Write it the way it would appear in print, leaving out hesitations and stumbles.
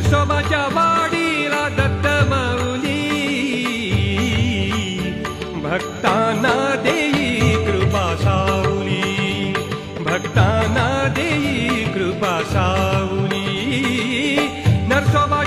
नरसोबाच्या वाडीला दत्त माऊली भक्तांना देई कृपा सावली, भक्तांना देई कृपा सावली। नरसोबा